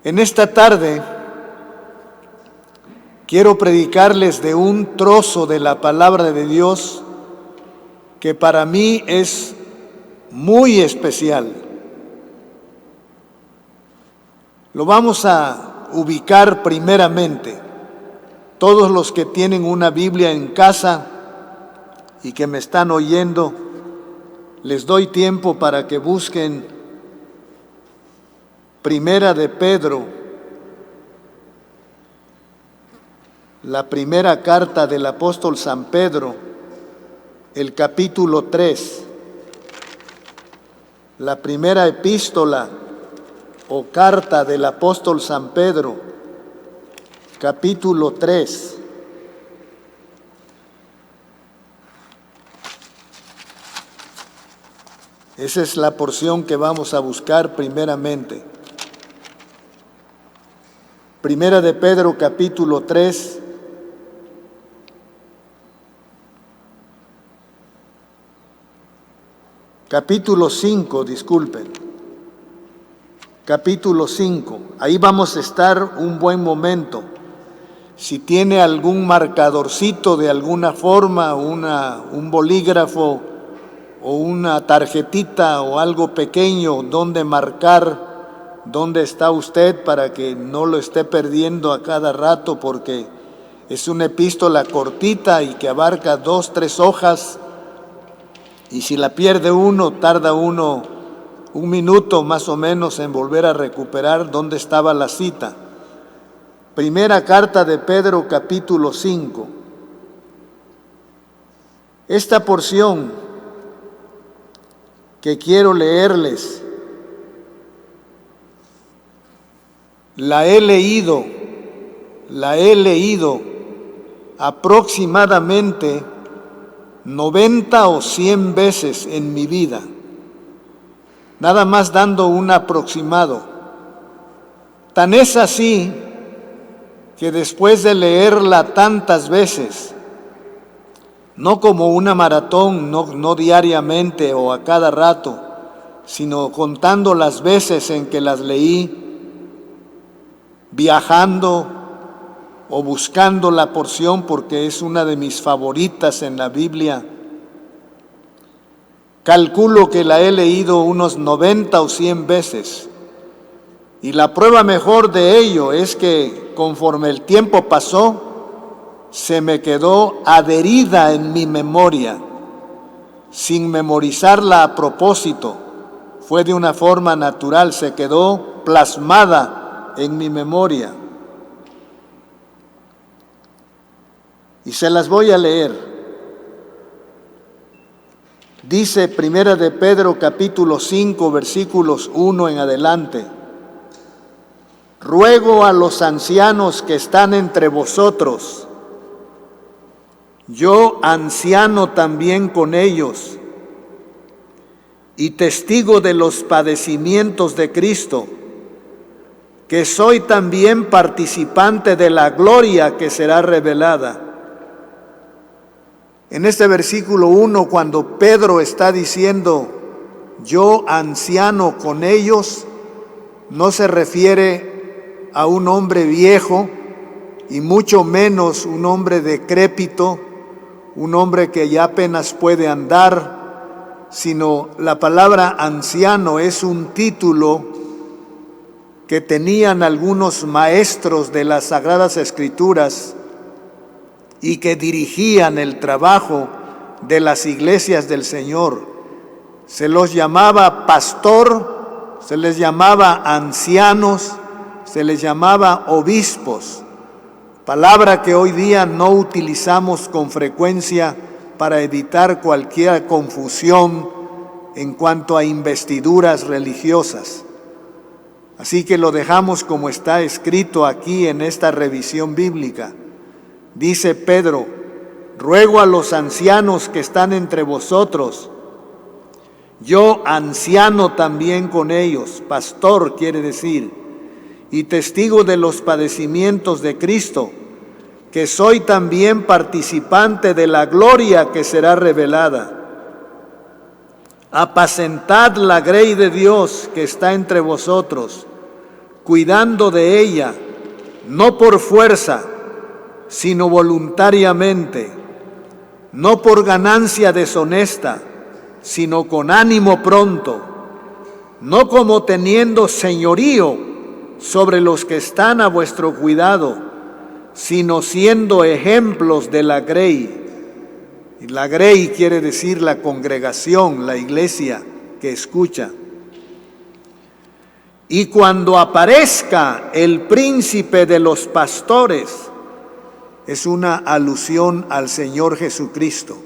En esta tarde quiero predicarles de un trozo de la palabra de Dios que para mí es muy especial. Lo vamos a ubicar primeramente. Todos los que tienen una Biblia en casa y que me están oyendo, les doy tiempo para que busquen Primera de Pedro, la primera carta del apóstol San Pedro, el capítulo 3, la primera epístola o carta del apóstol San Pedro, capítulo 3. Esa es la porción que vamos a buscar primeramente. Primera de Pedro, capítulo 3. Capítulo 5, disculpen. Capítulo 5. Ahí vamos a estar un buen momento. Si tiene algún marcadorcito de alguna forma, un bolígrafo o una tarjetita o algo pequeño donde marcar dónde está usted para que no lo esté perdiendo a cada rato, porque es una epístola cortita y que abarca 2, 3 hojas, y si la pierde uno, tarda uno un minuto más o menos en volver a recuperar dónde estaba la cita. Primera carta de Pedro, capítulo 5. Esta porción que quiero leerles, la he leído aproximadamente 90 o 100 veces en mi vida, nada más dando un aproximado. Tan es así que después de leerla tantas veces, no como una maratón, no diariamente o a cada rato, sino contando las veces en que las leí, viajando o buscando la porción porque es una de mis favoritas en la Biblia. Calculo que la he leído unos 90 o 100 veces. Y la prueba mejor de ello es que conforme el tiempo pasó, se me quedó adherida en mi memoria, sin memorizarla a propósito. Fue de una forma natural, se quedó plasmada en mi memoria. Y se las voy a leer. Dice Primera de Pedro, capítulo 5, versículos 1 en adelante. Ruego a los ancianos que están entre vosotros, yo anciano también con ellos, y testigo de los padecimientos de Cristo, que soy también participante de la gloria que será revelada. En este versículo 1, cuando Pedro está diciendo, yo anciano con ellos, no se refiere a un hombre viejo, y mucho menos un hombre decrépito, un hombre que ya apenas puede andar, sino la palabra anciano es un título que tenían algunos maestros de las Sagradas Escrituras y que dirigían el trabajo de las iglesias del Señor. Se los llamaba pastor, se les llamaba ancianos, se les llamaba obispos, palabra que hoy día no utilizamos con frecuencia para evitar cualquier confusión en cuanto a investiduras religiosas. Así que lo dejamos como está escrito aquí en esta revisión bíblica. Dice Pedro, ruego a los ancianos que están entre vosotros, yo anciano también con ellos, pastor quiere decir, y testigo de los padecimientos de Cristo, que soy también participante de la gloria que será revelada. Apacentad la grey de Dios que está entre vosotros, cuidando de ella, no por fuerza, sino voluntariamente, no por ganancia deshonesta, sino con ánimo pronto, no como teniendo señorío sobre los que están a vuestro cuidado, sino siendo ejemplos de la grey. Y la grey quiere decir la congregación, la iglesia que escucha. Y cuando aparezca el príncipe de los pastores, es una alusión al Señor Jesucristo.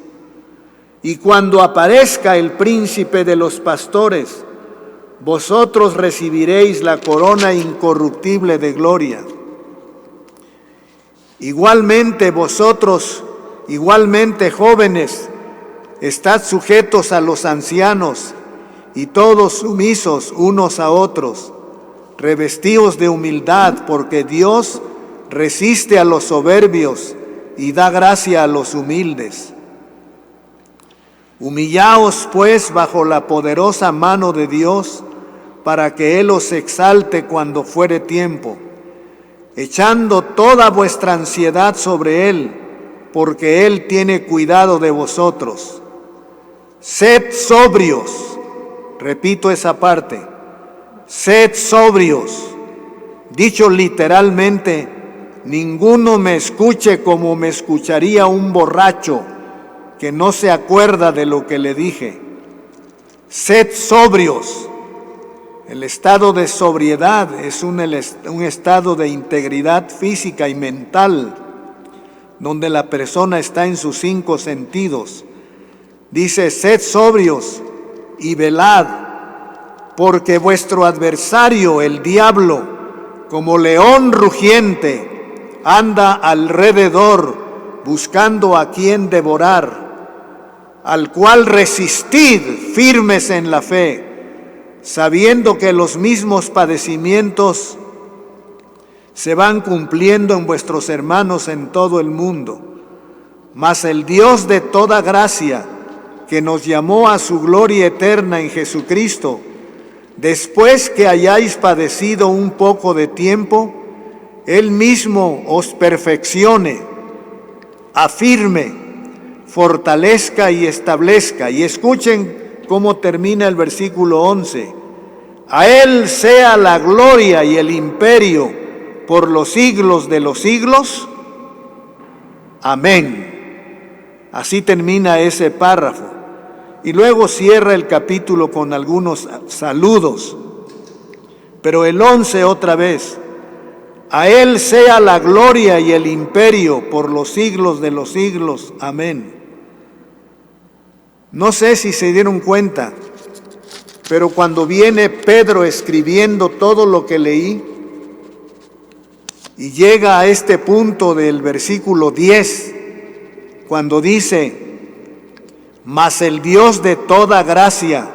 Y cuando aparezca el príncipe de los pastores, vosotros recibiréis la corona incorruptible de gloria. Igualmente vosotros, jóvenes, estad sujetos a los ancianos y todos sumisos unos a otros, revestidos de humildad, porque Dios resiste a los soberbios y da gracia a los humildes. Humillaos pues bajo la poderosa mano de Dios, para que Él os exalte cuando fuere tiempo, echando toda vuestra ansiedad sobre Él, porque Él tiene cuidado de vosotros. Sed sobrios, repito esa parte, sed sobrios. Dicho literalmente, ninguno me escuche como me escucharía un borracho que no se acuerda de lo que le dije. Sed sobrios. El estado de sobriedad es un estado de integridad física y mental, donde la persona está en sus 5 sentidos. Dice, sed sobrios y velad, porque vuestro adversario, el diablo, como león rugiente, anda alrededor buscando a quien devorar, al cual resistid firmes en la fe, sabiendo que los mismos padecimientos se van cumpliendo en vuestros hermanos en todo el mundo. Mas el Dios de toda gracia, que nos llamó a su gloria eterna en Jesucristo, después que hayáis padecido un poco de tiempo, Él mismo os perfeccione, afirme, fortalezca y establezca. Y escuchen cómo termina el versículo 11. A Él sea la gloria y el imperio por los siglos de los siglos. Amén. Así termina ese párrafo. Y luego cierra el capítulo con algunos saludos. Pero el 11 otra vez. A Él sea la gloria y el imperio por los siglos de los siglos. Amén. No sé si se dieron cuenta, pero cuando viene Pedro escribiendo todo lo que leí y llega a este punto del versículo 10, cuando dice, mas el Dios de toda gracia,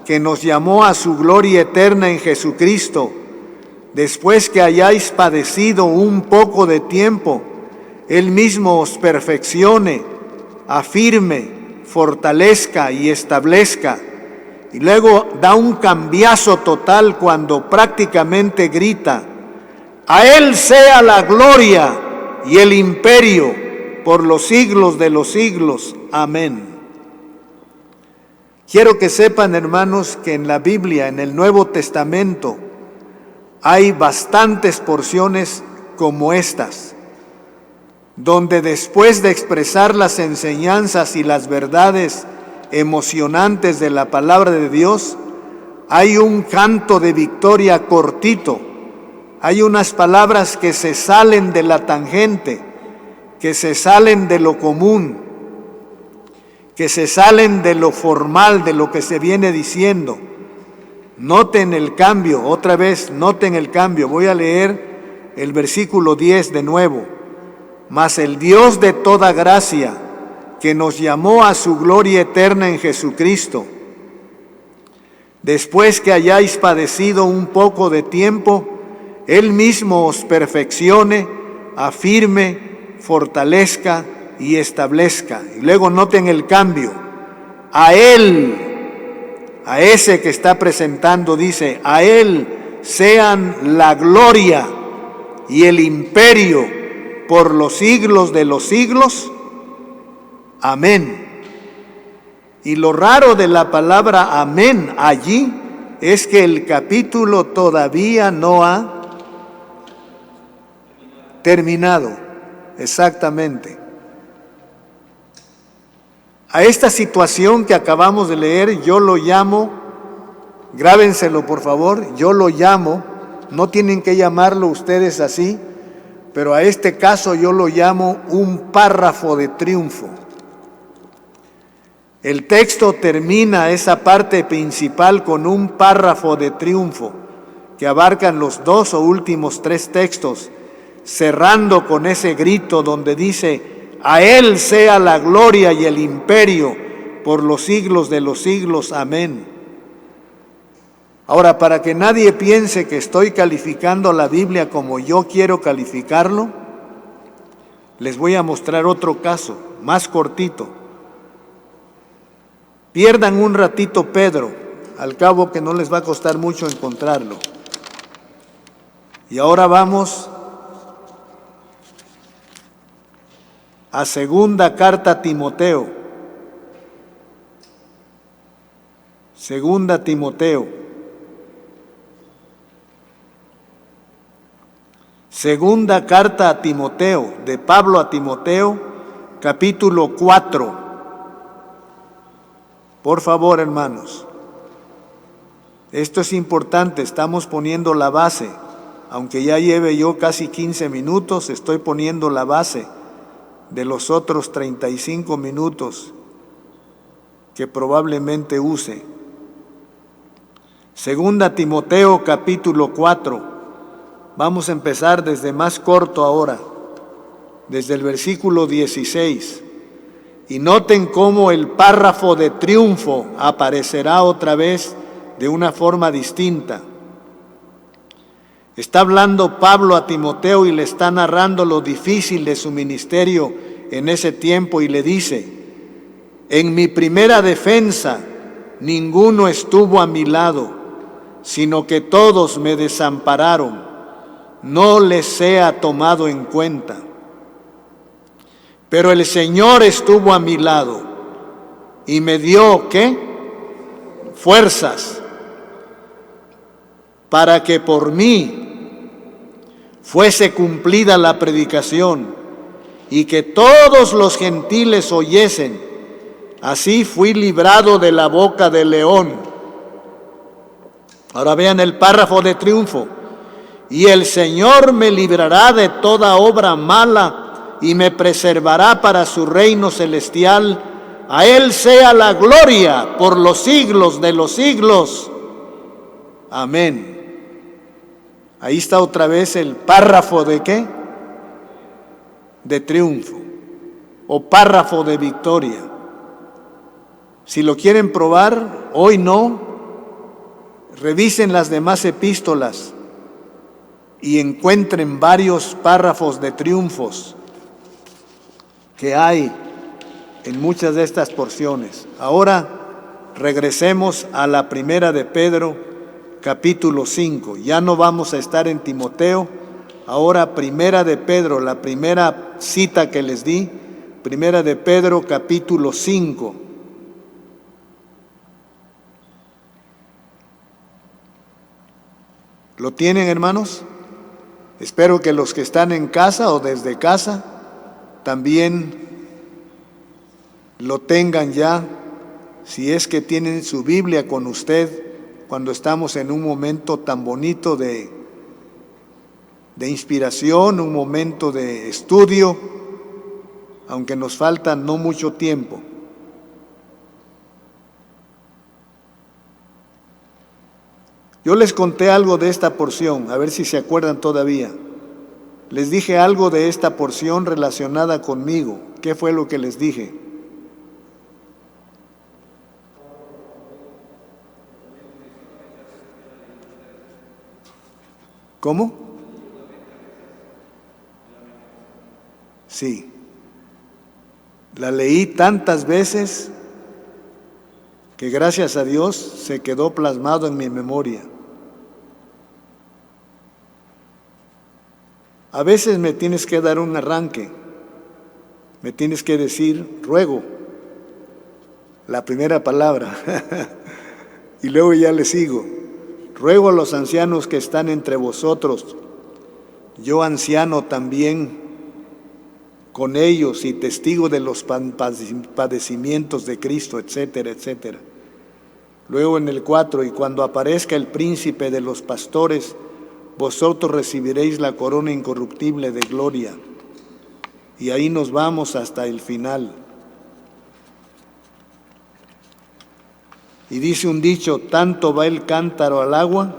que nos llamó a su gloria eterna en Jesucristo, después que hayáis padecido un poco de tiempo, Él mismo os perfeccione, afirme, fortalezca y establezca. Y luego da un cambiazo total cuando prácticamente grita, a Él sea la gloria y el imperio por los siglos de los siglos. Amén. Quiero que sepan, hermanos, que en la Biblia, en el Nuevo Testamento, hay bastantes porciones como estas, donde después de expresar las enseñanzas y las verdades emocionantes de la palabra de Dios, hay un canto de victoria cortito, hay unas palabras que se salen de la tangente, que se salen de lo común, que se salen de lo formal, de lo que se viene diciendo. Noten el cambio, otra vez, noten el cambio. Voy a leer el versículo 10 de nuevo. Mas el Dios de toda gracia, que nos llamó a su gloria eterna en Jesucristo, después que hayáis padecido un poco de tiempo, Él mismo os perfeccione, afirme, fortalezca y establezca. Y luego noten el cambio. A Él, a ese que está presentando, dice, a Él sean la gloria y el imperio por los siglos de los siglos. Amén. Y lo raro de la palabra amén allí es que el capítulo todavía no ha terminado. Exactamente. A esta situación que acabamos de leer yo lo llamo, grábenselo por favor, yo lo llamo, no tienen que llamarlo ustedes así, pero a este caso yo lo llamo un párrafo de triunfo. El texto termina esa parte principal con un párrafo de triunfo que abarcan los 2 o últimos 3 textos, cerrando con ese grito donde dice: a Él sea la gloria y el imperio por los siglos de los siglos. Amén. Ahora, para que nadie piense que estoy calificando la Biblia como yo quiero calificarlo, les voy a mostrar otro caso, más cortito. Pierdan un ratito Pedro, al cabo que no les va a costar mucho encontrarlo. Y ahora vamos a segunda carta a Timoteo. Segunda Timoteo. Segunda carta a Timoteo, de Pablo a Timoteo, capítulo 4. Por favor, hermanos, esto es importante, estamos poniendo la base. Aunque ya lleve yo casi 15 minutos, estoy poniendo la base de los otros 35 minutos que probablemente use. Segunda Timoteo, capítulo 4. Vamos a empezar desde más corto ahora, desde el versículo 16. Y noten cómo el párrafo de triunfo aparecerá otra vez de una forma distinta. Está hablando Pablo a Timoteo y le está narrando lo difícil de su ministerio en ese tiempo y le dice: en mi primera defensa ninguno estuvo a mi lado, sino que todos me desampararon. No les sea tomado en cuenta. Pero el Señor estuvo a mi lado y me dio, ¿qué? Fuerzas para que por mí fuese cumplida la predicación y que todos los gentiles oyesen. Así fui librado de la boca del león. Ahora vean el párrafo de triunfo. Y el Señor me librará de toda obra mala y me preservará para su reino celestial. A Él sea la gloria por los siglos de los siglos. Amén. Ahí está otra vez el párrafo de ¿qué? De triunfo o párrafo de victoria. Si lo quieren probar, hoy no, revisen las demás epístolas y encuentren varios párrafos de triunfos que hay en muchas de estas porciones. Ahora regresemos a la primera de Pedro, capítulo 5. Ya no vamos a estar en Timoteo, ahora primera de Pedro, la primera cita que les di, primera de Pedro, capítulo 5. ¿Lo tienen, hermanos? Espero que los que están en casa o desde casa también lo tengan ya, si es que tienen su Biblia con usted, cuando estamos en un momento tan bonito de inspiración, un momento de estudio, aunque nos falta no mucho tiempo. Yo les conté algo de esta porción, a ver si se acuerdan todavía. Les dije algo de esta porción relacionada conmigo. ¿Qué fue lo que les dije? ¿Cómo? Sí. La leí tantas veces que gracias a Dios se quedó plasmado en mi memoria. A veces me tienes que dar un arranque, me tienes que decir ruego, la primera palabra, y luego ya le sigo. Ruego a los ancianos que están entre vosotros, yo anciano también con ellos y testigo de los padecimientos de Cristo, etcétera, etcétera. Luego en el 4, y cuando aparezca el príncipe de los pastores, vosotros recibiréis la corona incorruptible de gloria. Y ahí nos vamos hasta el final. Y dice un dicho, tanto va el cántaro al agua,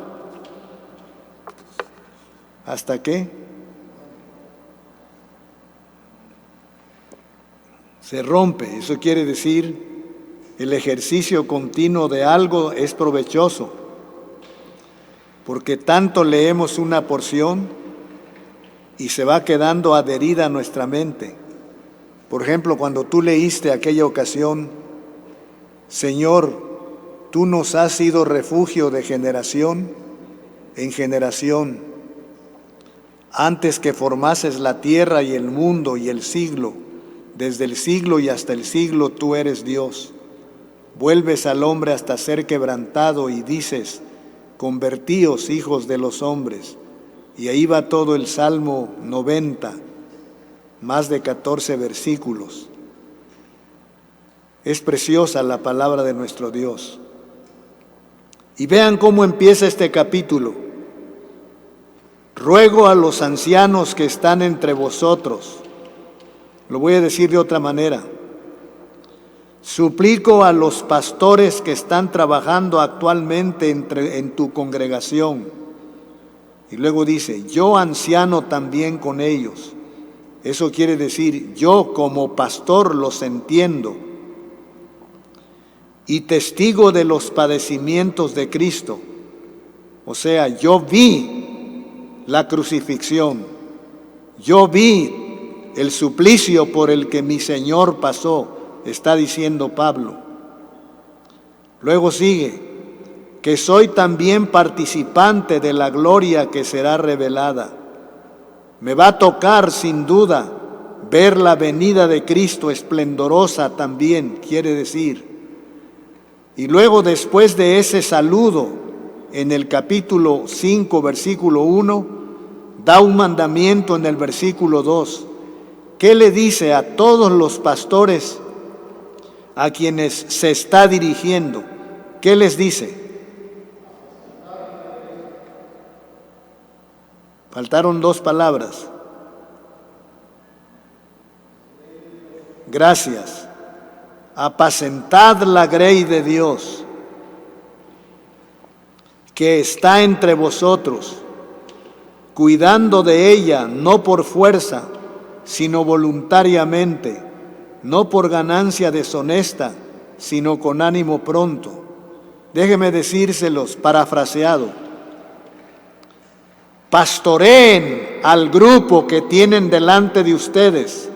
¿hasta qué? Se rompe. Eso quiere decir, el ejercicio continuo de algo es provechoso, porque tanto leemos una porción y se va quedando adherida a nuestra mente. Por ejemplo, cuando tú leíste aquella ocasión, Señor, tú nos has sido refugio de generación en generación, antes que formases la tierra y el mundo y el siglo, desde el siglo y hasta el siglo tú eres Dios. Vuelves al hombre hasta ser quebrantado y dices, convertíos hijos de los hombres. Y ahí va todo el Salmo 90, más de 14 versículos. Es preciosa la palabra de nuestro Dios. Y vean cómo empieza este capítulo. Ruego a los ancianos que están entre vosotros. Lo voy a decir de otra manera. Suplico a los pastores que están trabajando actualmente en tu congregación. Y luego dice, yo anciano también con ellos. Eso quiere decir, yo como pastor los entiendo. Y testigo de los padecimientos de Cristo. O sea, yo vi la crucifixión. Yo vi el suplicio por el que mi Señor pasó. Está diciendo Pablo. Luego sigue, que soy también participante de la gloria que será revelada. Me va a tocar sin duda ver la venida de Cristo esplendorosa también, quiere decir. Y luego después de ese saludo, en el capítulo 5, versículo 1, da un mandamiento en el versículo 2. ¿Qué le dice a todos los pastores a quienes se está dirigiendo? ¿Qué les dice? Faltaron dos palabras. Gracias. Apacentad la grey de Dios, que está entre vosotros, cuidando de ella, no por fuerza, sino voluntariamente, no por ganancia deshonesta, sino con ánimo pronto. Déjeme decírselos parafraseado. Pastoreen al grupo que tienen delante de ustedes.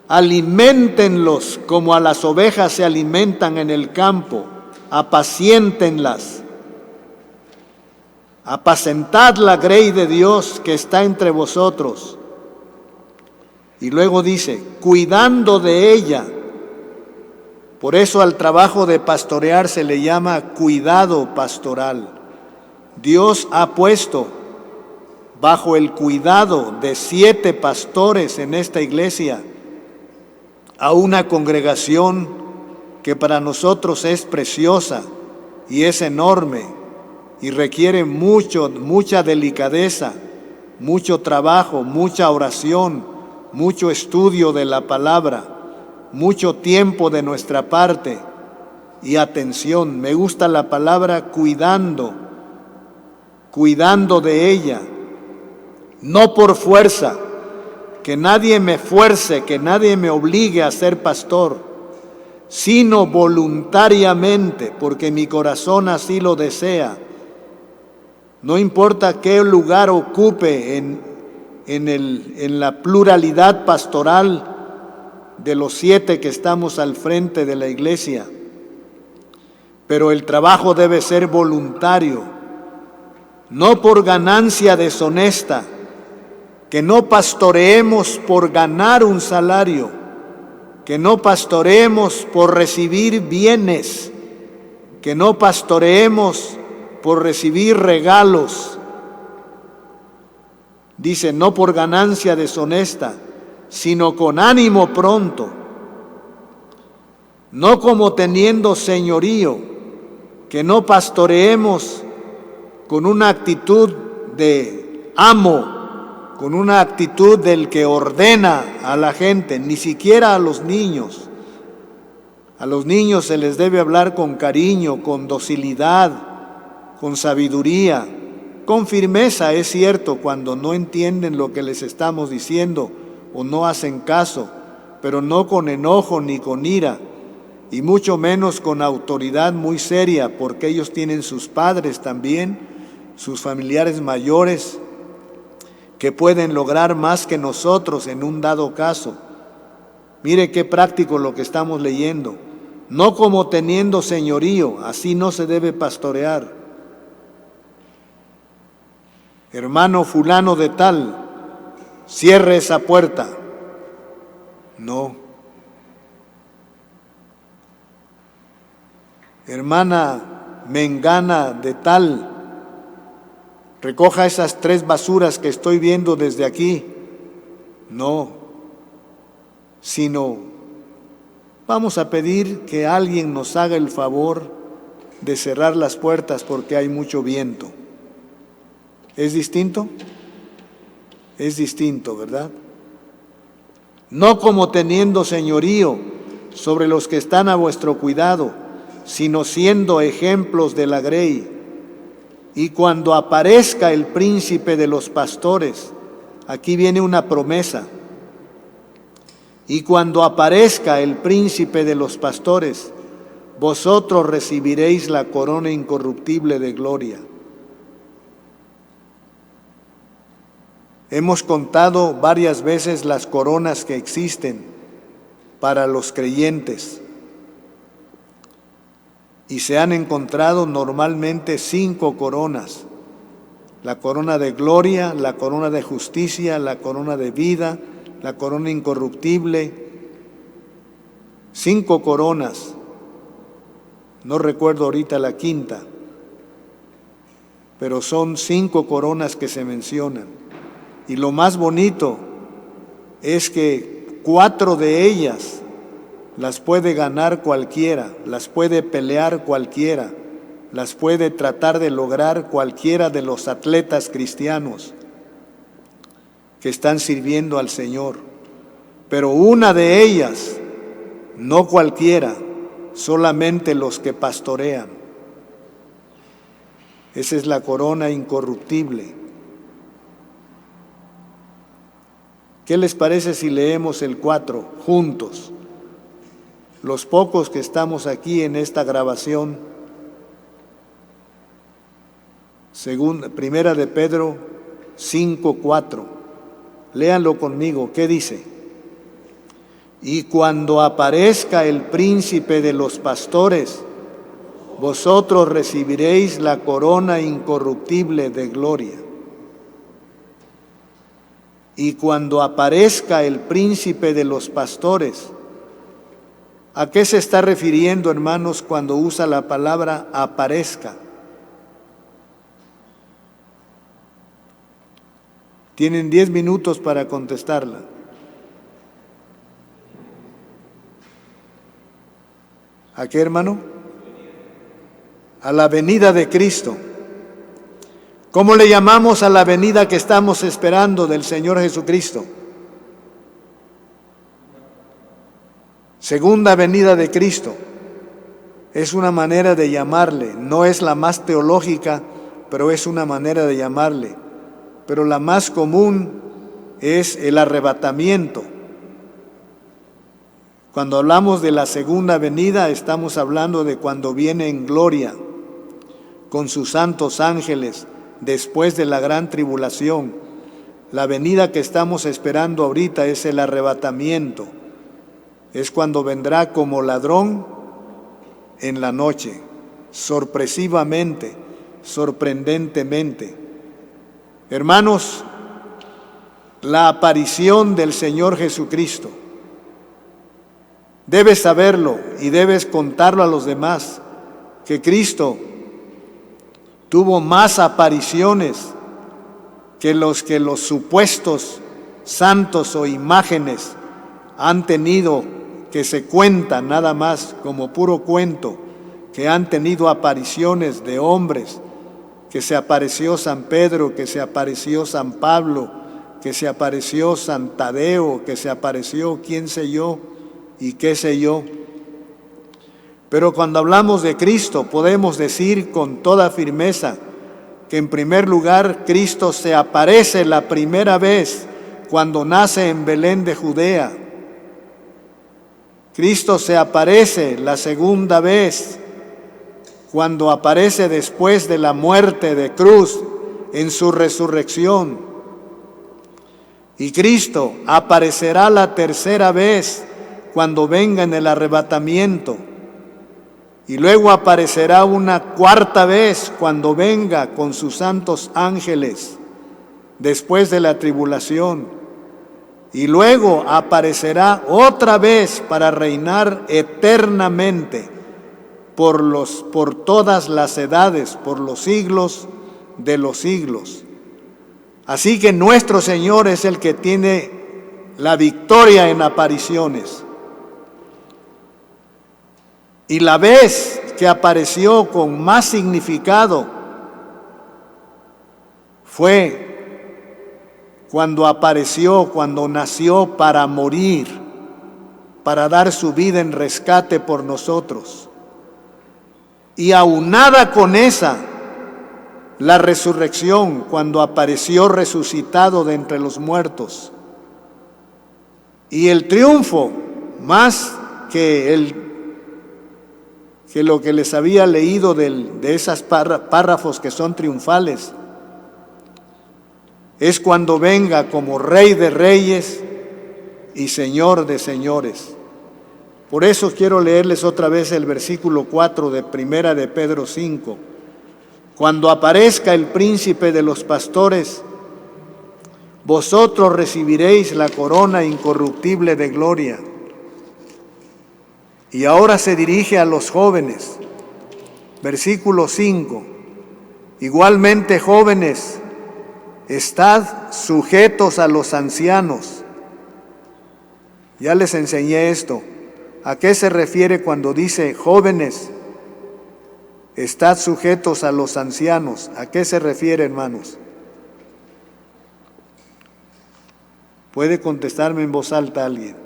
Aliméntenlos como a las ovejas se alimentan en el campo. Apaciéntenlas. Apacentad la grey de Dios que está entre vosotros. Y luego dice, cuidando de ella. Por eso al trabajo de pastorear se le llama cuidado pastoral. Dios ha puesto bajo el cuidado de 7 pastores en esta iglesia a una congregación que para nosotros es preciosa y es enorme y requiere mucha delicadeza, mucho trabajo, mucha oración, mucho estudio de la palabra, mucho tiempo de nuestra parte y atención. Me gusta la palabra cuidando de ella, no por fuerza, que nadie me fuerce, que nadie me obligue a ser pastor, sino voluntariamente, porque mi corazón así lo desea. No importa qué lugar ocupe en la pluralidad pastoral de los 7 que estamos al frente de la iglesia, pero el trabajo debe ser voluntario, no por ganancia deshonesta, que no pastoreemos por ganar un salario, que no pastoreemos por recibir bienes, que no pastoreemos por recibir regalos. Dice, no por ganancia deshonesta, sino con ánimo pronto, no como teniendo señorío, que no pastoreemos con una actitud de amo, con una actitud del que ordena a la gente, ni siquiera a los niños. A los niños se les debe hablar con cariño, con docilidad, con sabiduría, con firmeza, es cierto, cuando no entienden lo que les estamos diciendo o no hacen caso, pero no con enojo ni con ira, y mucho menos con autoridad muy seria, porque ellos tienen sus padres también, sus familiares mayores, que pueden lograr más que nosotros en un dado caso. Mire qué práctico lo que estamos leyendo. No como teniendo señorío, así no se debe pastorear. Hermano fulano de tal, cierre esa puerta. No. Hermana mengana de tal, recoja esas 3 basuras que estoy viendo desde aquí. No, sino vamos a pedir que alguien nos haga el favor de cerrar las puertas porque hay mucho viento. ¿Es distinto? Es distinto, ¿verdad? No como teniendo señorío sobre los que están a vuestro cuidado, sino siendo ejemplos de la grey. Y cuando aparezca el príncipe de los pastores, aquí viene una promesa, y cuando aparezca el príncipe de los pastores, vosotros recibiréis la corona incorruptible de gloria. Hemos contado varias veces las coronas que existen para los creyentes y se han encontrado normalmente 5 coronas: la corona de gloria, la corona de justicia, la corona de vida, la corona incorruptible. 5 coronas, no recuerdo ahorita la quinta, pero son 5 coronas que se mencionan. Y lo más bonito es que 4 de ellas las puede ganar cualquiera, las puede pelear cualquiera, las puede tratar de lograr cualquiera de los atletas cristianos que están sirviendo al Señor. Pero una de ellas, no cualquiera, solamente los que pastorean. Esa es la corona incorruptible. ¿Qué les parece si leemos el 4 juntos? Los pocos que estamos aquí en esta grabación. Primera de Pedro 5:4. Léanlo conmigo. ¿Qué dice? Y cuando aparezca el príncipe de los pastores, vosotros recibiréis la corona incorruptible de gloria. Y cuando aparezca el príncipe de los pastores, ¿a qué se está refiriendo, hermanos, cuando usa la palabra aparezca? Tienen 10 minutos para contestarla. ¿A qué, hermano? A la venida de Cristo. ¿Cómo le llamamos a la venida que estamos esperando del Señor Jesucristo? Segunda venida de Cristo. Es una manera de llamarle, no es la más teológica, pero es una manera de llamarle. Pero la más común es el arrebatamiento. Cuando hablamos de la segunda venida, estamos hablando de cuando viene en gloria con sus santos ángeles después de la gran tribulación. La venida que estamos esperando ahorita es el arrebatamiento. Es cuando vendrá como ladrón en la noche, sorpresivamente, sorprendentemente. Hermanos, la aparición del Señor Jesucristo. Debes saberlo y debes contarlo a los demás, que Cristo tuvo más apariciones que los supuestos santos o imágenes han tenido, que se cuentan nada más como puro cuento, que han tenido apariciones de hombres, que se apareció San Pedro, que se apareció San Pablo, que se apareció San Tadeo, que se apareció quién sé yo y qué sé yo. Pero cuando hablamos de Cristo podemos decir con toda firmeza que en primer lugar Cristo se aparece la primera vez cuando nace en Belén de Judea. Cristo se aparece la segunda vez cuando aparece después de la muerte de cruz en su resurrección. Y Cristo aparecerá la tercera vez cuando venga en el arrebatamiento. Y luego aparecerá una cuarta vez cuando venga con sus santos ángeles después de la tribulación. Y luego aparecerá otra vez para reinar eternamente por todas las edades, por los siglos de los siglos. Así que nuestro Señor es el que tiene la victoria en apariciones. Y la vez que apareció con más significado fue cuando nació para morir, para dar su vida en rescate por nosotros. Y aunada con esa, la resurrección, cuando apareció resucitado de entre los muertos. Y el triunfo, más que lo que les había leído de esos párrafos que son triunfales, es cuando venga como Rey de Reyes y Señor de Señores. Por eso quiero leerles otra vez el versículo 4 de Primera de Pedro 5. Cuando aparezca el príncipe de los pastores, vosotros recibiréis la corona incorruptible de gloria. Y ahora se dirige a los jóvenes. Versículo 5. Igualmente, jóvenes, estad sujetos a los ancianos. Ya les enseñé esto. ¿A qué se refiere cuando dice jóvenes, estad sujetos a los ancianos? ¿A qué se refiere, hermanos? ¿Puede contestarme en voz alta alguien?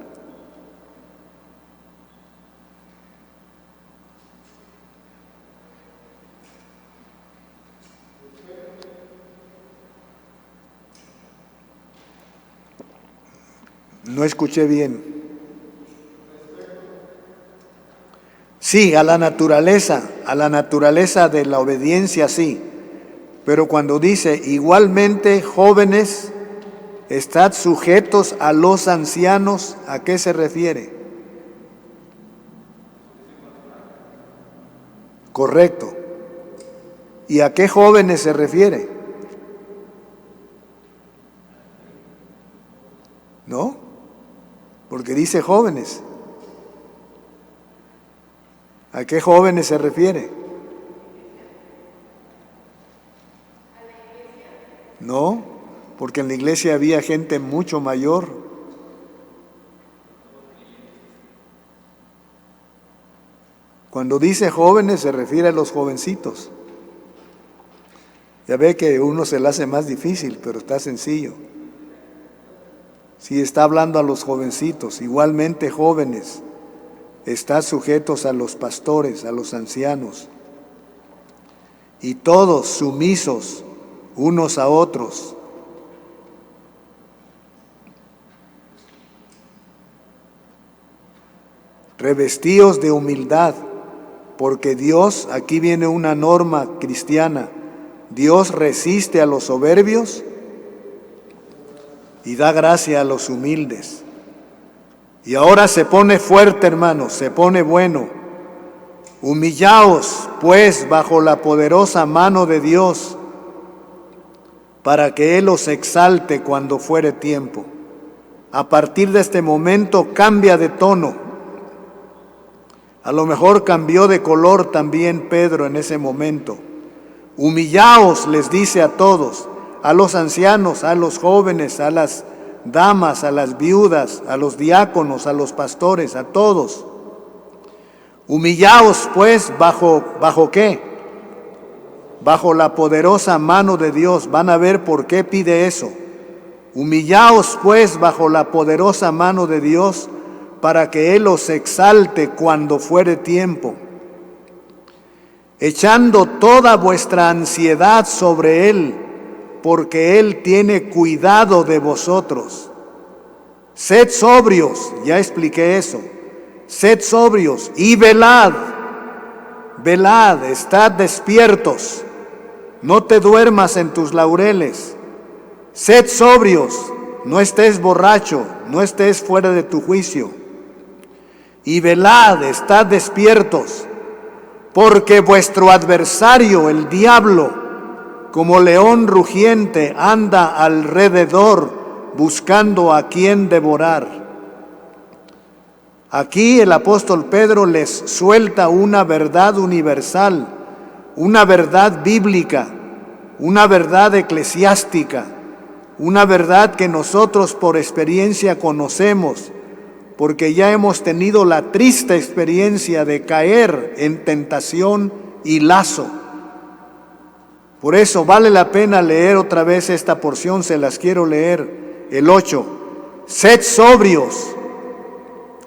No escuché bien. Sí, a la naturaleza de la obediencia, sí. Pero cuando dice, igualmente, jóvenes, estad sujetos a los ancianos, ¿a qué se refiere? Correcto. ¿Y a qué jóvenes se refiere? ¿No? Porque dice jóvenes. ¿A qué jóvenes se refiere? No, porque en la iglesia había gente mucho mayor. Cuando dice jóvenes se refiere a los jovencitos. Ya ve que uno se le hace más difícil, pero está sencillo. Sí, está hablando a los jovencitos, igualmente jóvenes. Estad sujetos a los pastores, a los ancianos, y todos sumisos unos a otros. Revestíos de humildad, porque Dios, aquí viene una norma cristiana, Dios resiste a los soberbios y da gracia a los humildes. Y ahora se pone fuerte, hermanos, se pone bueno. Humillaos, pues, bajo la poderosa mano de Dios, para que Él os exalte cuando fuere tiempo. A partir de este momento cambia de tono. A lo mejor cambió de color también Pedro en ese momento. Humillaos, les dice a todos, a los ancianos, a los jóvenes, a las damas, a las viudas, a los diáconos, a los pastores, a todos. Humillaos pues ¿bajo qué? Bajo la poderosa mano de Dios. Van a ver por qué pide eso. Humillaos pues bajo la poderosa mano de Dios, para que Él os exalte cuando fuere tiempo, echando toda vuestra ansiedad sobre Él, porque Él tiene cuidado de vosotros. Sed sobrios, ya expliqué eso. Sed sobrios y velad. Velad, estad despiertos. No te duermas en tus laureles. Sed sobrios, no estés borracho, no estés fuera de tu juicio. Y velad, estad despiertos, porque vuestro adversario, el diablo, como león rugiente, anda alrededor buscando a quien devorar. Aquí el apóstol Pedro les suelta una verdad universal, una verdad bíblica, una verdad eclesiástica, una verdad que nosotros por experiencia conocemos, porque ya hemos tenido la triste experiencia de caer en tentación y lazo. Por eso vale la pena leer otra vez esta porción, se las quiero leer, el 8. Sed sobrios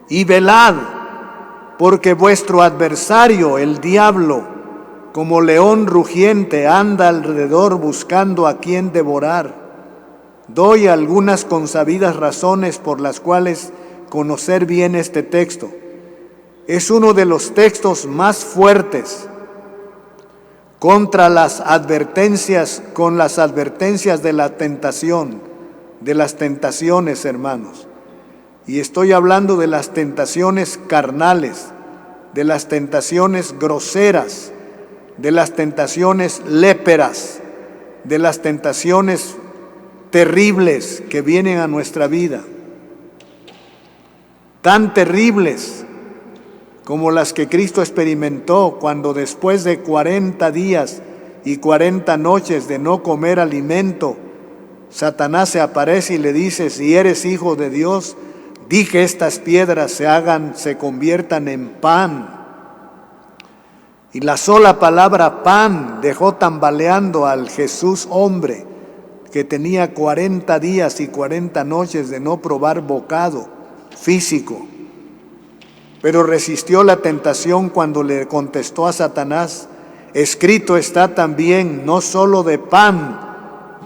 y velad, porque vuestro adversario, el diablo, como león rugiente, anda alrededor buscando a quien devorar. Doy algunas consabidas razones por las cuales conocer bien este texto. Es uno de los textos más fuertes contra las advertencias, con las advertencias de la tentación, de las tentaciones, hermanos. Y estoy hablando de las tentaciones carnales, de las tentaciones groseras, de las tentaciones léperas, de las tentaciones terribles que vienen a nuestra vida. Tan terribles como las que Cristo experimentó cuando después de 40 días y 40 noches de no comer alimento, Satanás se aparece y le dice: si eres hijo de Dios, di que estas piedras se conviertan en pan. Y la sola palabra pan dejó tambaleando al Jesús hombre, que tenía 40 días y 40 noches de no probar bocado físico. Pero resistió la tentación cuando le contestó a Satanás: escrito está también, no solo de pan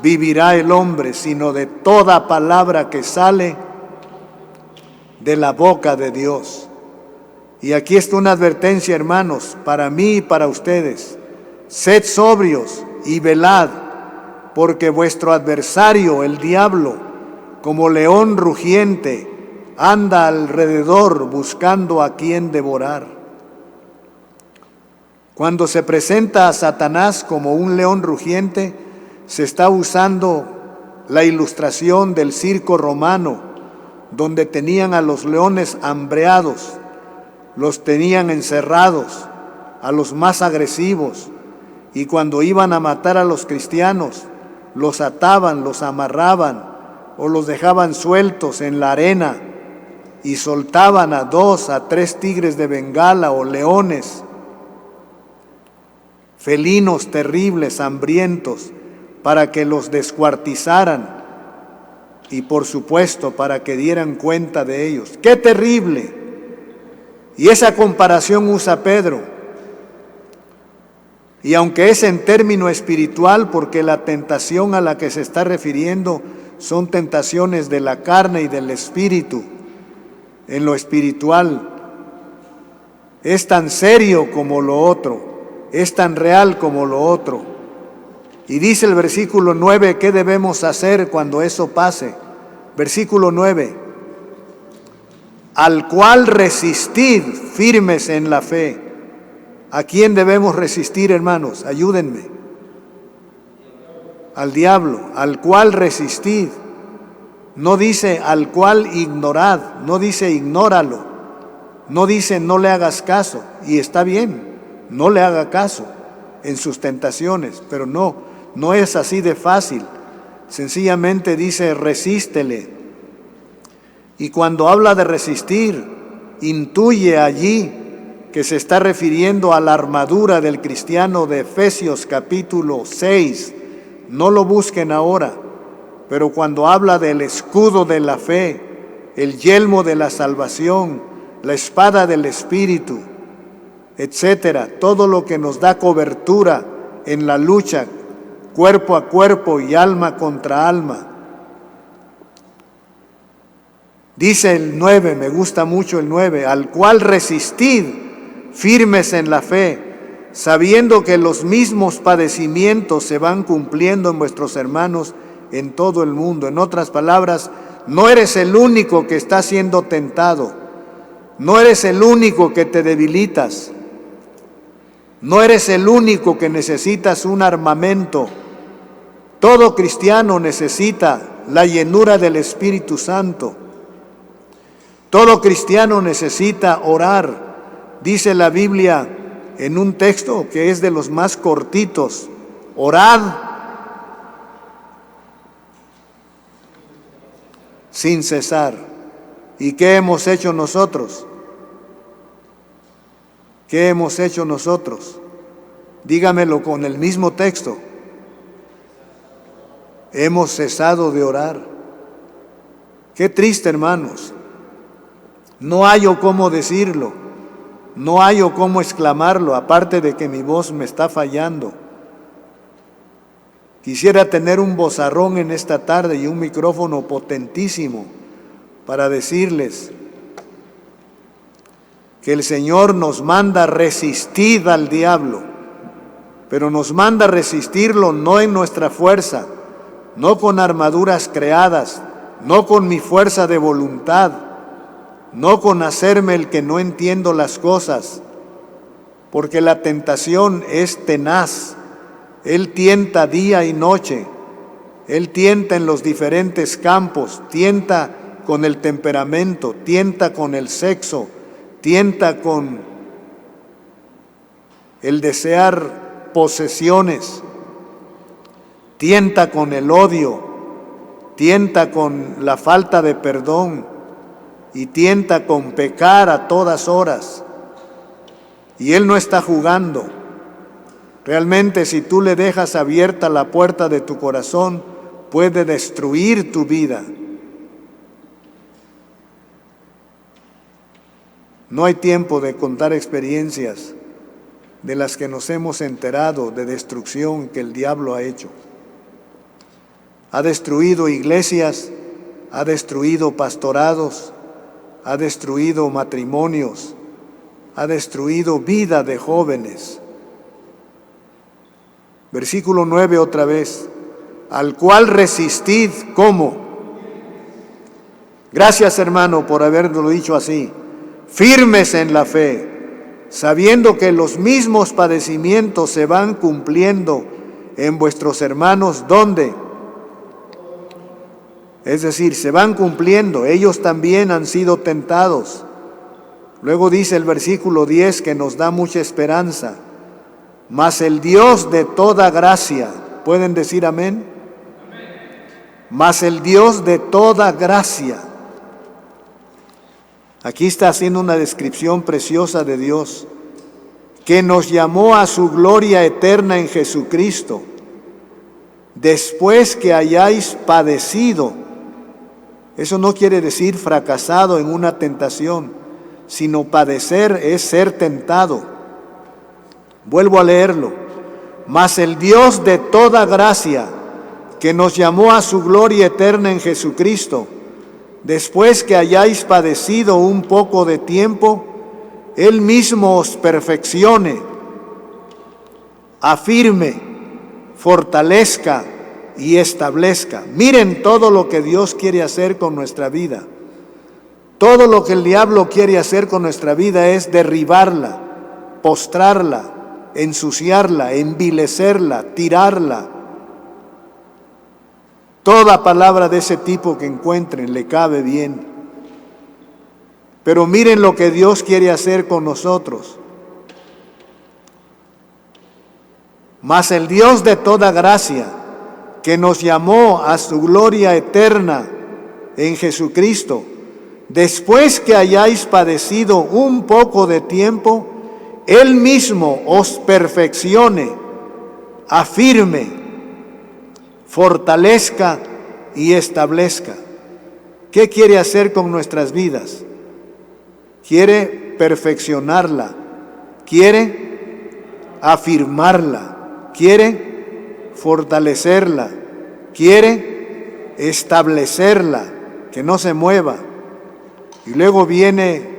vivirá el hombre, sino de toda palabra que sale de la boca de Dios. Y aquí está una advertencia, hermanos, para mí y para ustedes. Sed sobrios y velad, porque vuestro adversario, el diablo, como león rugiente, anda alrededor buscando a quien devorar. Cuando se presenta a Satanás como un león rugiente, se está usando la ilustración del circo romano, donde tenían a los leones hambreados, los tenían encerrados, a los más agresivos, y cuando iban a matar a los cristianos, los ataban, los amarraban o los dejaban sueltos en la arena y soltaban a 2 a 3 tigres de Bengala o leones, felinos terribles, hambrientos, para que los descuartizaran y por supuesto para que dieran cuenta de ellos. ¡Qué terrible! Y esa comparación usa Pedro. Y aunque es en término espiritual, porque la tentación a la que se está refiriendo son tentaciones de la carne y del espíritu, en lo espiritual, es tan serio como lo otro, es tan real como lo otro. Y dice el versículo 9, ¿qué debemos hacer cuando eso pase? Versículo 9, al cual resistid firmes en la fe. ¿A quién debemos resistir, hermanos? Ayúdenme. al diablo, al cual resistid. No dice al cual ignorad, no dice ignóralo, no dice no le hagas caso, y está bien, no le haga caso en sus tentaciones, pero no es así de fácil. Sencillamente dice resístele. Y cuando habla de resistir, intuye allí que se está refiriendo a la armadura del cristiano de Efesios capítulo 6. No lo busquen ahora, pero cuando habla del escudo de la fe, el yelmo de la salvación, la espada del Espíritu, etcétera, todo lo que nos da cobertura en la lucha cuerpo a cuerpo y alma contra alma. Dice el 9, me gusta mucho el 9, al cual resistid firmes en la fe, sabiendo que los mismos padecimientos se van cumpliendo en vuestros hermanos en todo el mundo. En otras palabras, no eres el único que está siendo tentado, no eres el único que te debilitas, no eres el único que necesitas un armamento. Todo cristiano necesita la llenura del Espíritu Santo. Todo cristiano necesita orar. Dice la Biblia en un texto que es de los más cortitos: orad sin cesar. ¿Y qué hemos hecho nosotros? ¿Qué hemos hecho nosotros? Dígamelo con el mismo texto. Hemos cesado de orar. Qué triste, hermanos. No hallo cómo decirlo, no hallo cómo exclamarlo, aparte de que mi voz me está fallando. Quisiera tener un vozarrón en esta tarde y un micrófono potentísimo para decirles que el Señor nos manda resistir al diablo, pero nos manda resistirlo no en nuestra fuerza, no con armaduras creadas, no con mi fuerza de voluntad, no con hacerme el que no entiendo las cosas, porque la tentación es tenaz. Él tienta día y noche, Él tienta en los diferentes campos, tienta con el temperamento, tienta con el sexo, tienta con el desear posesiones, tienta con el odio, tienta con la falta de perdón y tienta con pecar a todas horas. Y Él no está jugando. Realmente, si tú le dejas abierta la puerta de tu corazón, puede destruir tu vida. No hay tiempo de contar experiencias de las que nos hemos enterado de destrucción que el diablo ha hecho. Ha destruido iglesias, ha destruido pastorados, ha destruido matrimonios, ha destruido vida de jóvenes. Versículo 9 otra vez, al cual resistid, ¿cómo? Gracias, hermano, por haberlo dicho así. Firmes en la fe, sabiendo que los mismos padecimientos se van cumpliendo en vuestros hermanos, ¿dónde? Es decir, se van cumpliendo, ellos también han sido tentados. Luego dice el versículo 10 que nos da mucha esperanza. Mas el Dios de toda gracia, ¿pueden decir amén? Mas el Dios de toda gracia. Aquí está haciendo una descripción preciosa de Dios, que nos llamó a su gloria eterna en Jesucristo, después que hayáis padecido. Eso no quiere decir fracasado en una tentación, sino padecer es ser tentado. Vuelvo a leerlo. Mas el Dios de toda gracia, que nos llamó a su gloria eterna en Jesucristo, después que hayáis padecido un poco de tiempo, Él mismo os perfeccione, afirme, fortalezca y establezca. Miren todo lo que Dios quiere hacer con nuestra vida. Todo lo que el diablo quiere hacer con nuestra vida es derribarla, postrarla, ensuciarla, envilecerla, tirarla. Toda palabra de ese tipo que encuentren le cabe bien. Pero miren lo que Dios quiere hacer con nosotros. Mas el Dios de toda gracia, que nos llamó a su gloria eterna en Jesucristo, después que hayáis padecido un poco de tiempo, Él mismo os perfeccione, afirme, fortalezca y establezca. ¿Qué quiere hacer con nuestras vidas? Quiere perfeccionarla, quiere afirmarla, quiere fortalecerla, quiere establecerla, que no se mueva. Y luego viene,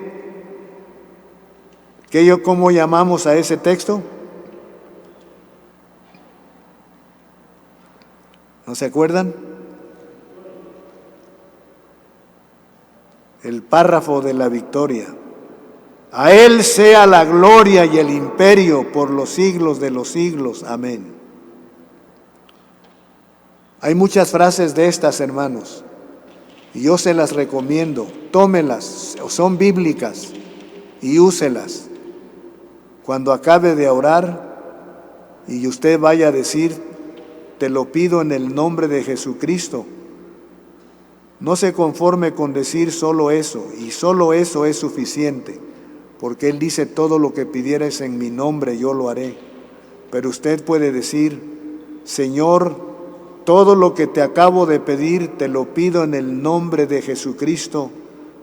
¿cómo llamamos a ese texto? ¿No se acuerdan? El párrafo de la victoria. A Él sea la gloria y el imperio por los siglos de los siglos. Amén. Hay muchas frases de estas, hermanos, y yo se las recomiendo. Tómelas, son bíblicas, y úselas. Cuando acabe de orar y usted vaya a decir, te lo pido en el nombre de Jesucristo, no se conforme con decir solo eso, y solo eso es suficiente, porque Él dice, todo lo que pidieres en mi nombre yo lo haré. Pero usted puede decir, Señor, todo lo que te acabo de pedir te lo pido en el nombre de Jesucristo,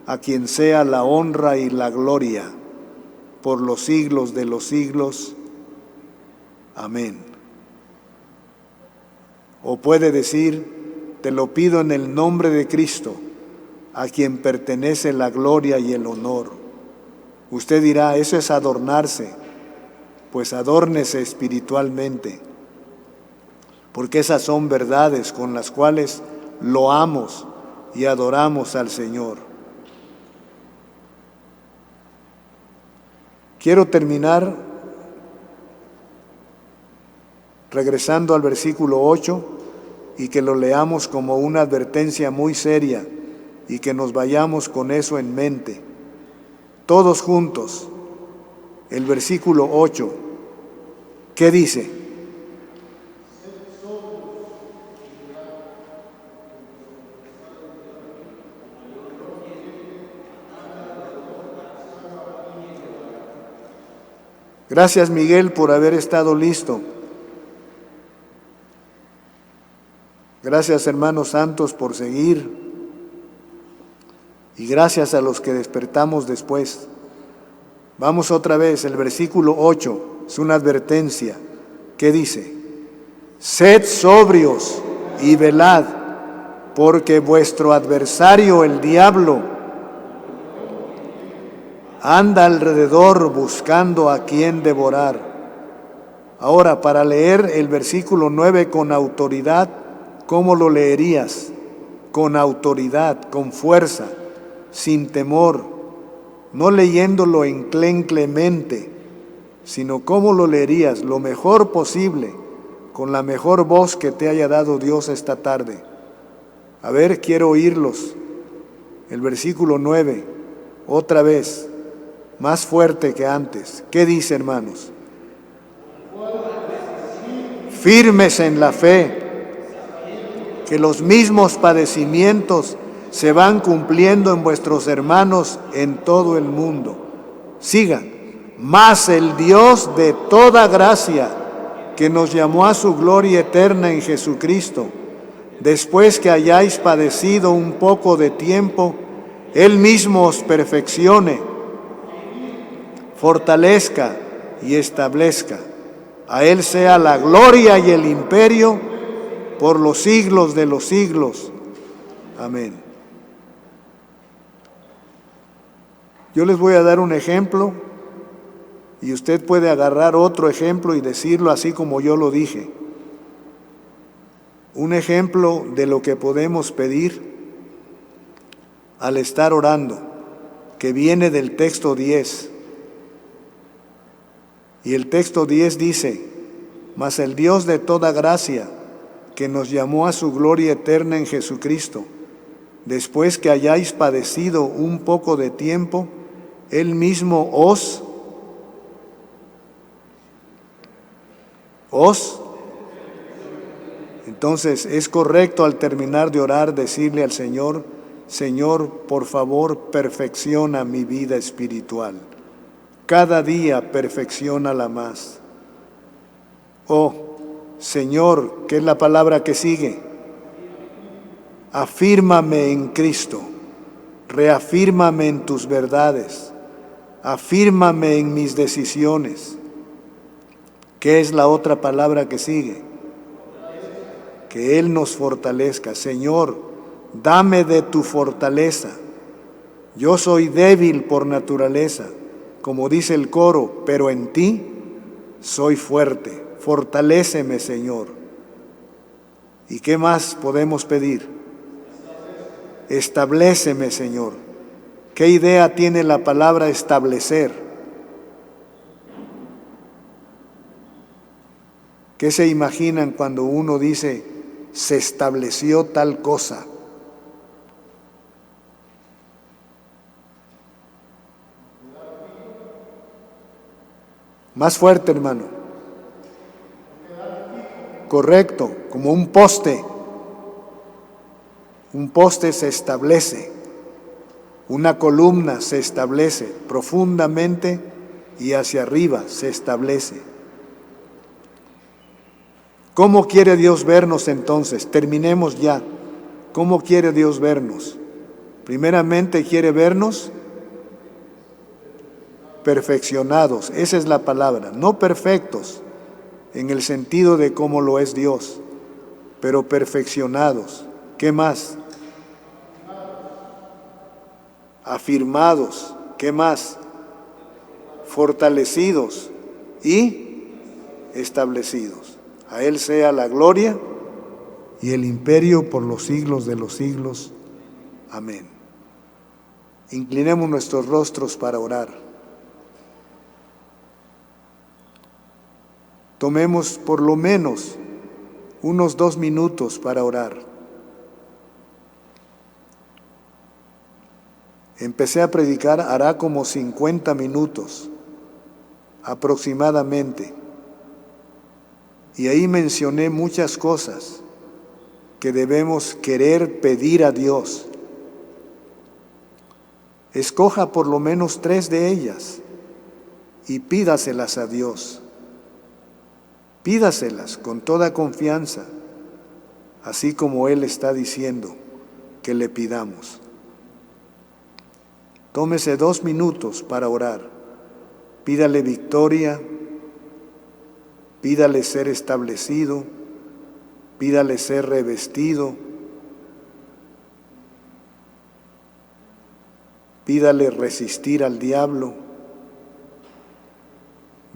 a quien sea la honra y la gloria por los siglos de los siglos. Amén. O puede decir, te lo pido en el nombre de Cristo, a quien pertenece la gloria y el honor. Usted dirá, eso es adornarse. Pues adórnese espiritualmente, porque esas son verdades con las cuales loamos y adoramos al Señor. Quiero terminar regresando al versículo 8 y que lo leamos como una advertencia muy seria y que nos vayamos con eso en mente. Todos juntos, el versículo 8, ¿qué dice? Gracias, Miguel, por haber estado listo. Gracias, hermanos santos, por seguir. Y gracias a los que despertamos después. Vamos otra vez, el versículo 8, es una advertencia. ¿Qué dice? Sed sobrios y velad, porque vuestro adversario, el diablo, anda alrededor buscando a quien devorar. Ahora, para leer el versículo 9 con autoridad, ¿cómo lo leerías? Con autoridad, con fuerza, sin temor, no leyéndolo enclenquemente, sino cómo lo leerías, lo mejor posible, con la mejor voz que te haya dado Dios esta tarde. A ver, quiero oírlos. El versículo 9, otra vez, más fuerte que antes. ¿Qué dice, hermanos? Firmes en la fe, que los mismos padecimientos se van cumpliendo en vuestros hermanos en todo el mundo. Sigan. Mas el Dios de toda gracia, que nos llamó a su gloria eterna en Jesucristo, después que hayáis padecido un poco de tiempo, Él mismo os perfeccione, fortalezca y establezca. A Él sea la gloria y el imperio por los siglos de los siglos. Amén. Yo les voy a dar un ejemplo y usted puede agarrar otro ejemplo y decirlo así como yo lo dije. Un ejemplo de lo que podemos pedir al estar orando, que viene del texto 10. Y el texto 10 dice, mas el Dios de toda gracia, que nos llamó a su gloria eterna en Jesucristo, después que hayáis padecido un poco de tiempo, Él mismo os Entonces es correcto al terminar de orar decirle al Señor: Señor, por favor, perfecciona mi vida espiritual. Cada día perfecciónala más. Oh, Señor, ¿qué es la palabra que sigue? Afírmame en Cristo, reafírmame en tus verdades, afírmame en mis decisiones. ¿Qué es la otra palabra que sigue? Que Él nos fortalezca. Señor, dame de tu fortaleza. Yo soy débil por naturaleza, como dice el coro, pero en ti soy fuerte. Fortaléceme, Señor. ¿Y qué más podemos pedir? Establéceme, Señor. ¿Qué idea tiene la palabra establecer? ¿Qué se imaginan cuando uno dice, se estableció tal cosa? Más fuerte, hermano. Correcto, como un poste. Un poste se establece, una columna se establece profundamente y hacia arriba se establece. ¿Cómo quiere Dios vernos entonces? Terminemos ya. ¿Cómo quiere Dios vernos? Primeramente quiere vernos perfeccionados, esa es la palabra, no perfectos en el sentido de cómo lo es Dios, pero perfeccionados. ¿Qué más? Afirmados. ¿Qué más? Fortalecidos y establecidos. A Él sea la gloria y el imperio por los siglos de los siglos. Amén. Inclinemos nuestros rostros para orar. Tomemos por lo menos unos 2 minutos para orar. Empecé a predicar hará como 50 minutos aproximadamente. Y ahí mencioné muchas cosas que debemos querer pedir a Dios. Escoja por lo menos 3 de ellas y pídaselas a Dios. Pídaselas con toda confianza, así como Él está diciendo que le pidamos. Tómese 2 minutos para orar. Pídale victoria, pídale ser establecido, pídale ser revestido, pídale resistir al diablo,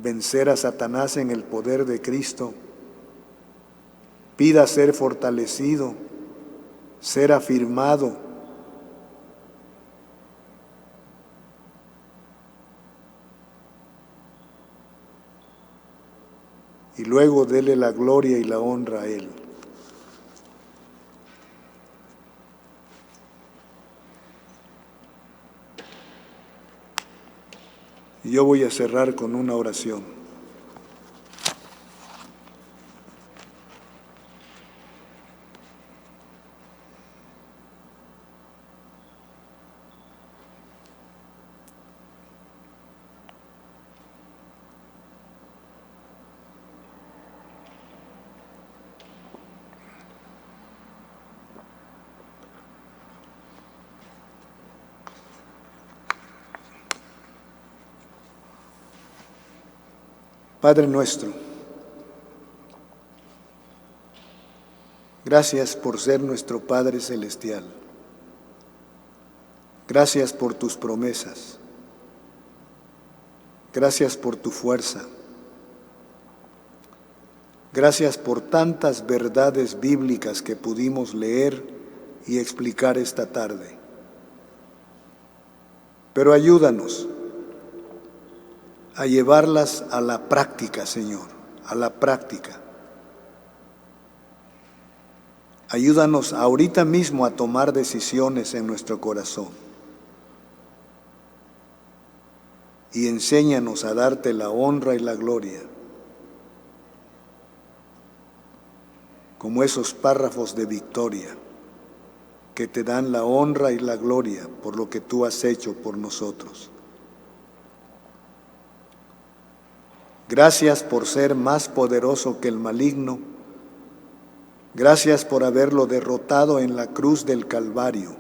vencer a Satanás en el poder de Cristo, pida ser fortalecido, ser afirmado. Y luego dele la gloria y la honra a Él. Y yo voy a cerrar con una oración. Padre nuestro, gracias por ser nuestro Padre Celestial. Gracias por tus promesas. Gracias por tu fuerza. Gracias por tantas verdades bíblicas que pudimos leer y explicar esta tarde. Pero ayúdanos a llevarlas a la práctica, Señor, a la práctica. Ayúdanos ahorita mismo a tomar decisiones en nuestro corazón. Y enséñanos a darte la honra y la gloria, como esos párrafos de victoria que te dan la honra y la gloria por lo que tú has hecho por nosotros. Gracias por ser más poderoso que el maligno. Gracias por haberlo derrotado en la cruz del Calvario.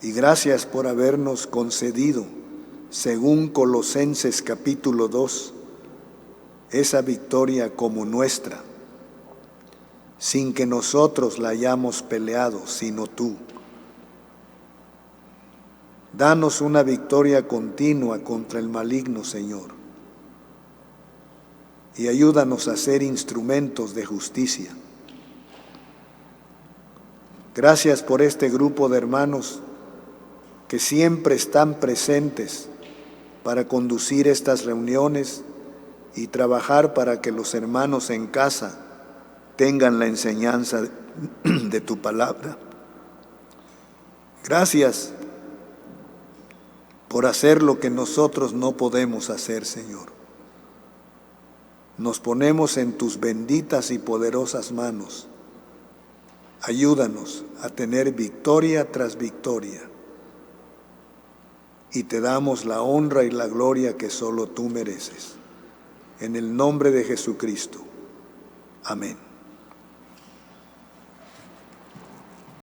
Y gracias por habernos concedido, según Colosenses capítulo 2, esa victoria como nuestra, sin que nosotros la hayamos peleado, sino tú. Danos una victoria continua contra el maligno, Señor, y ayúdanos a ser instrumentos de justicia. Gracias por este grupo de hermanos que siempre están presentes para conducir estas reuniones y trabajar para que los hermanos en casa tengan la enseñanza de tu palabra. Gracias por hacer lo que nosotros no podemos hacer, Señor. Nos ponemos en tus benditas y poderosas manos. Ayúdanos a tener victoria tras victoria. Y te damos la honra y la gloria que solo tú mereces. En el nombre de Jesucristo. Amén.